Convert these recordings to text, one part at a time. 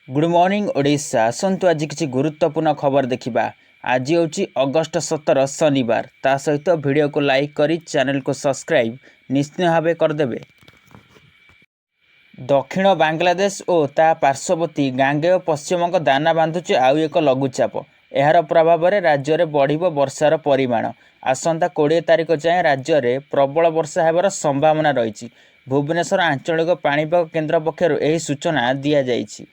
Good morning Odisha. आसतु आज किसी गुरुत्वपूर्ण खबर देखा। आज हूँ अगस्ट 17 शनिवार। ता सहित वीडियो को लाइक करी चैनल को सब्सक्राइब निश्चित भाव करदे। दक्षिण बांग्लादेश और ता पार्श्ववर्ती गांगेय पश्चिमबंग दाना बांधुची आउ एक लघुचाप। यार प्रभाव में राज्य में बढ़ वर्षार परिमाण। आसंता 20 तारिख जाए राज्य में प्रबल वर्षा होबार संभावना रही। भुवनेश्वर आंचलिक पाणीपाग केन्द्र पक्षर यह सूचना दि जाइछि।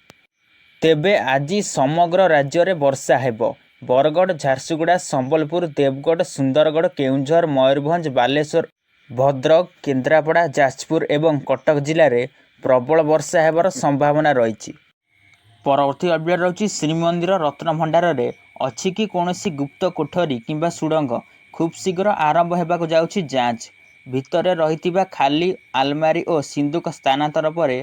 तेबे आज समग्र राज्य में वर्षा हेब। बरगढ़, झारसुगुड़ा, संबलपुर, देवगढ़, सुंदरगढ़, केउंझर, मयूरभंज, बालेश्वर, भद्रक, केन्द्रापड़ा, जाजपुर एवं कटक जिले में प्रबल वर्षा हेबार संभावना रही। परवर्ती अपडेट रही श्रीमंदिर रत्नभंडार में अच्छी कि कौनसी गुप्त कोठरी किंबा सुड़ंग खूब शीघ्र आरंभ होगा जाउछि जांच। भितर रही खाली आलमारी और सिंदूक स्थानांतर पर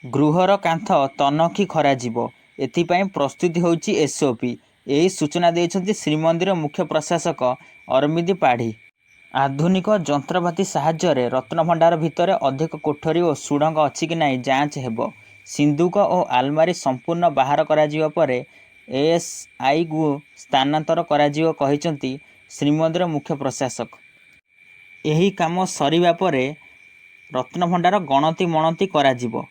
गृहर कांथ तनखी खराजिब। एथिपाई प्रस्तुति होछि एसओपी। यही सूचना देइछन्ति श्रीमंदिर मुख्य प्रशासक अरविंद पाढ़ी। आधुनिक जंत्रपाति साहाय्य रत्नभंडार भितर अधिक कोठरी और सुड़ंग अच्छी कि नहीं जांच हेब। सिंदूक और आलमारी संपूर्ण बाहर कराजिबा परे एएसआई को स्थानांतर कराजिबो कहिसन्ति श्रीमंदिर मुख्य प्रशासक। यही काम सरिबा परे रत्नभंडार गणति मणति कराजिबो।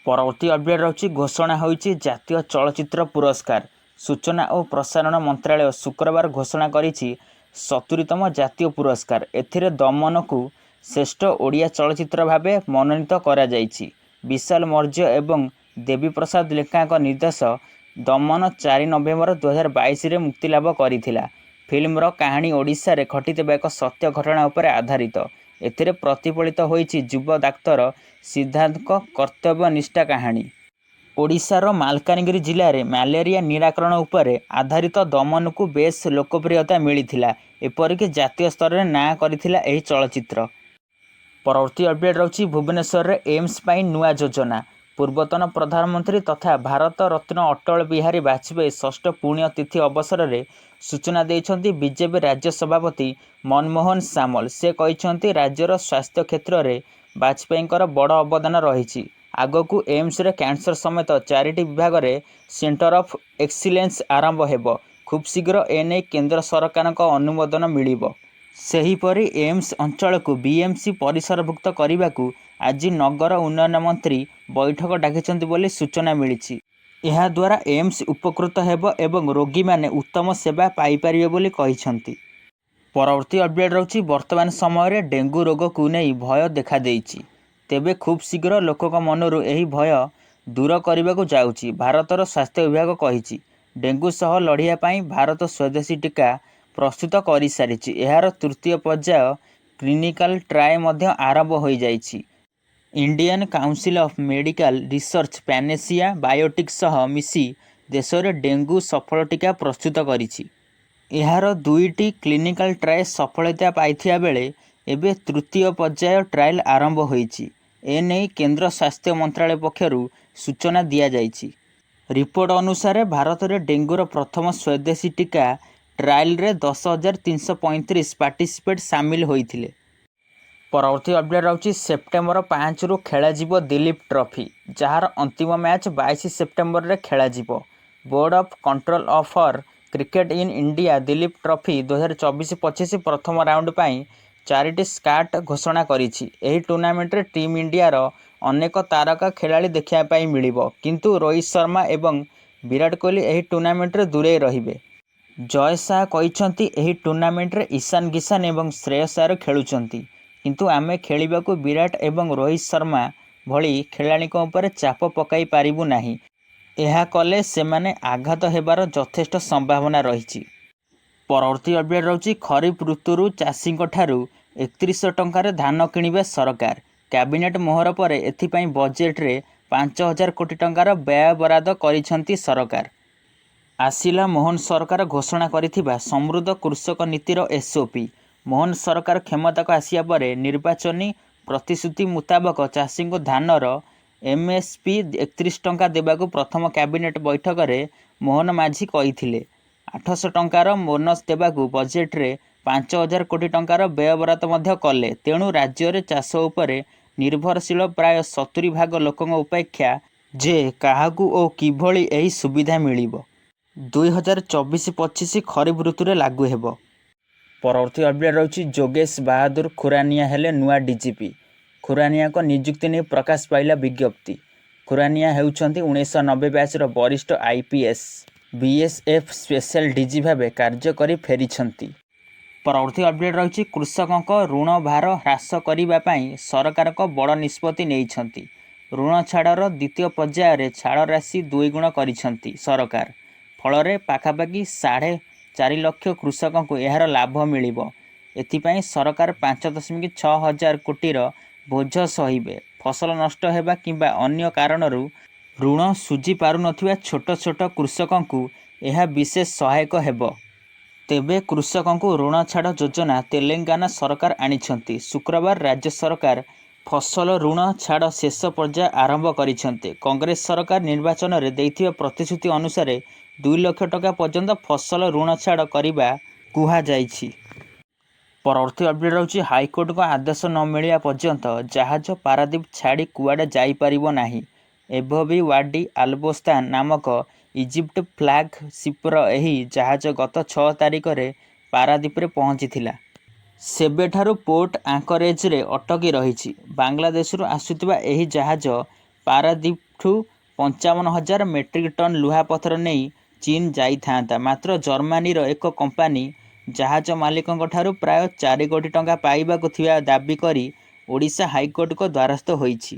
परवर्ती अपडेट रही घोषणा होइछि जातीय चलचित्र पुरस्कार। सूचना और प्रसारण मंत्रालय शुक्रवार घोषणा करिछि 70तम जातीय पुरस्कार। एथिरे दमन को श्रेष्ठ ओडिया चलचित्र भावे मनोनीत करा जाइछि। विशाल मौर्य एवं देवी प्रसाद लेखाक निर्देश दमन 4 नवेम्बर 2022 रे मुक्तिलाभ करिथिला। फिल्मर कहानी ओडिशा रे घटिଥିବା एक सत्य घटना उपर आधारित। एथिरे प्रतिफलित होइछि युवा डाक्तर सिद्धार्थक कर्तव्यनिष्ठा कहानी। ओडिशार मालकानगिरी जिले में मलेरिया निराकरण उपर आधारित दमन को बेस लोकप्रियता मिलिथिला। एपरिक जातीय स्तर में नाँ करिथिला एही चलचित्र। परवर्ती अपडेट रही भुवनेश्वर रे एम्स पाई नुआ योजना। पूर्वतन प्रधानमंत्री तथा भारत रत्न अटल बिहारी वाजपेयी षष्ठ पुण्यतिथि अवसर में सूचना देइछन्ति बीजेपी राज्य सभापति मनमोहन सामल। से कहिछन्ति राज्यर स्वास्थ्य क्षेत्र में वाजपेयींकर बड़ अवदान रही। आगकू एम्स रे कैंसर समेत 4टी विभाग में सेंटर ऑफ एक्सीलेंस आरंभ हेब। खूब शीघ्र एने केंद्र सरकार अनुमोदन मिलिब। सेहीपरि एम्स अंचल को बीएमसी परिसरभुक्त करने को आज नगर उन्नयन मंत्री बैठक डाकिछन्ति बोली सूचना मिली। यह द्वारा एम्स उपकृत हेब एवं रोगी माने उत्तम सेवा पाई परिबे बोली कहिछन्ति। परवर्ती अपडेट रही वर्तमान समय रे डेंगू रोग को नहीं भय देखा देइछि। तेबे खूब शीघ्र लोकक मनरु एही भय दूर करने को जाउछि। भारतर स्वास्थ्य विभाग कहिछि डेंगू सह लड़िया पाई भारत स्वदेशी टीका प्रस्तुत कर सारी। यार तृतीय पर्याय क्लिनिकल ट्रायल मध्य आरंभ हो जाइछि। Indian Council of Medical Research Panacea Biotec सह मिसी देश में डेंगू सफल टीका प्रस्तुत करिछि। यार 2टी क्लिनिकल ट्रायल सफलता पाइथिया बेले एबे तृतीय पर्याय ट्रायल आरंभ होइछि। एने केंद्र स्वास्थ्य मंत्रालय पक्षरु सूचना दिया जाइछि। रिपोर्ट अनुसार भारत में डेंगूर प्रथम स्वदेशी टीका ट्रायल रे 10,335 पार्टिसिपेट सामिल होइथिले। परवर्ती अपडेट रही सेप्टेम्बर 5 रु खेल दिलीप ट्रॉफी जार अंतिम मैच 22 सेप्टेम्बर रे खेल। Board of control offer cricket in India Dilip trophy 2024-25 प्रथम राउंड पाई 4टी स्काट घोषणा करिछि। एही टूर्नामेंट रे टीम इंडिया रो अनेक तारका खिलाड़ी देखा पाई मिलिबो, किंतु रोहित शर्मा एवं विराट कोहली एही टूर्नामेंट रे दूरे रहिबे। जय शाह कहिछन्ति एही टूर्नामेंट रे ईशान किशन एवं श्रेयस अय्यर खेलुछन्ति, किंतु आमे खेलिबाकू विराट एवं रोहित शर्मा भली खेलाड़ीक उपर चाप पकाई पारिबु नाही। यह कले सेमाने आघात हेबार यथेष्ट संभावना रही। परवर्ती अपडेट रही खरीफ ऋतुरु चाषी ठारू 3100 टंकार धान किणिबे सरकार। कैबिनेट मोहर पर एथिपाई बजेट रे 5000 कोटी टंकार व्यय बराद करिछन्ति सरकार। आसिला मोहन सरकार घोषणा करिथिबा समृद्ध कृषक नीतिर एसओपी। मोहन सरकार क्षमता को आसिया परे निर्वाचनी प्रतिश्रुति मुताबक चाषी को धानर एमएसपी 31 टंका देबाकू प्रथम कैबिनेट बैठक में मोहन माझी कहिथिले। 800 टंकार बोनस देबाकू बजेट रे 5000 कोटी टंकार व्यय बराद मध्य कले। तेणु राज्य में चाष उपरे निर्भरशील प्राय 70 भाग लोकों अपेक्षा ଯେ କାହାକୁ ଓ କିଭଳି ଏହି ସୁବିଧା ମିଳିବ। 2024-25 ଖରିଫ ଋତୁରେ ଲାଗୁ ହେବ। ପରବର୍ତ୍ତୀ ଅପଡେଟ୍ ରହିଛି ଯୋଗେଶ ବାହାଦୁର ଖୁରାନିଆ ହେଲେ ନୂଆ ଡିଜିପି। ଖୁରାନିଆଙ୍କ ନିଯୁକ୍ତି ନେଇ ପ୍ରକାଶ ପାଇଲା ବିଜ୍ଞପ୍ତି। ଖୁରାନିଆ ହେଉଛନ୍ତି 1990 ବ୍ୟାଚ୍ର ବରିଷ୍ଠ IPS BSF ସ୍ପେଶାଲ ଡିଜି ଭାବେ କାର୍ଯ୍ୟ କରି ଫେରିଛନ୍ତି। ପରବର୍ତ୍ତୀ ଅପଡେଟ୍ ରହିଛି କୃଷକଙ୍କ ଋଣ ଭାର ହ୍ରାସ କରିବା ପାଇଁ ସରକାରଙ୍କ ବଡ଼ ନିଷ୍ପତ୍ତି ନେଇଛନ୍ତି। ଋଣ ଛାଡ଼ର ଦ୍ୱିତୀୟ ପର୍ଯ୍ୟାୟରେ ଛାଡ଼ ରାଶି 2 ଗୁଣ କରିଛନ୍ତି ସରକାର। ଫଳରେ ପାଖାପାଖି 4.5 ଲକ୍ଷ କୃଷକଙ୍କୁ ଏହାର ଲାଭ ମିଳିବ। ଏଥିପାଇଁ ସରକାର 5.6 ହଜାର କୋଟିର ବୋଝ ସହିବେ। ଫସଲ ନଷ୍ଟ ହେବା କିମ୍ବା ଅନ୍ୟ କାରଣରୁ ଋଣ ଶୁଝି ପାରୁନଥିବା ଛୋଟ ଛୋଟ କୃଷକଙ୍କୁ ଏହା ବିଶେଷ ସହାୟକ ହେବ। ତେବେ କୃଷକଙ୍କୁ ଋଣ ଛାଡ଼ ଯୋଜନା ତେଲେଙ୍ଗାନା ସରକାର ଆଣିଛନ୍ତି। ଶୁକ୍ରବାର ରାଜ୍ୟ ସରକାର ଫସଲ ଋଣ ଛାଡ଼ ଶେଷ ପର୍ଯ୍ୟାୟ ଆରମ୍ଭ କରିଛନ୍ତି। କଂଗ୍ରେସ ସରକାର ନିର୍ବାଚନରେ ଦେଇଥିବା ପ୍ରତିଶ୍ରୁତି ଅନୁସାରେ 2 ଲକ୍ଷ ଟଙ୍କା ପର୍ଯ୍ୟନ୍ତ ଫସଲ ଋଣ ଛାଡ଼ କରିବା କୁହାଯାଇଛି। ପରବର୍ତ୍ତୀ ଅପଡେଟ୍ ରହୁଛି ହାଇକୋର୍ଟଙ୍କ ଆଦେଶ ନ ମିଳିବା ପର୍ଯ୍ୟନ୍ତ ଜାହାଜ ପାରାଦୀପ ଛାଡ଼ି କୁଆଡ଼େ ଯାଇପାରିବ ନାହିଁ। ଏଭବି ୱାଡି ଆଲବୋସ୍ତାନ ନାମକ ଇଜିପ୍ଟ ଫ୍ଲାଗ୍ ସିପ୍ର ଏହି ଜାହାଜ ଗତ 6 ତାରିଖରେ ପାରାଦୀପରେ ପହଞ୍ଚିଥିଲା। ସେବେଠାରୁ ପୋର୍ଟ ଆଙ୍କରେଜରେ ଅଟକି ରହିଛି। ବାଂଲାଦେଶରୁ ଆସୁଥିବା ଏହି ଜାହାଜ ପାରାଦୀପଠୁ 55,000 ମେଟ୍ରିକ୍ ଟନ୍ ଲୁହାପଥର ନେଇ ଚୀନ ଯାଇଥାନ୍ତା। ମାତ୍ର ଜର୍ମାନୀର ଏକ କମ୍ପାନୀ ଜାହାଜ ମାଲିକଙ୍କଠାରୁ ପ୍ରାୟ 4 କୋଟି ଟଙ୍କା ପାଇବାକୁ ଥିବା ଦାବି କରି ଓଡ଼ିଶା ହାଇକୋର୍ଟଙ୍କ ଦ୍ୱାରସ୍ଥ ହୋଇଛି।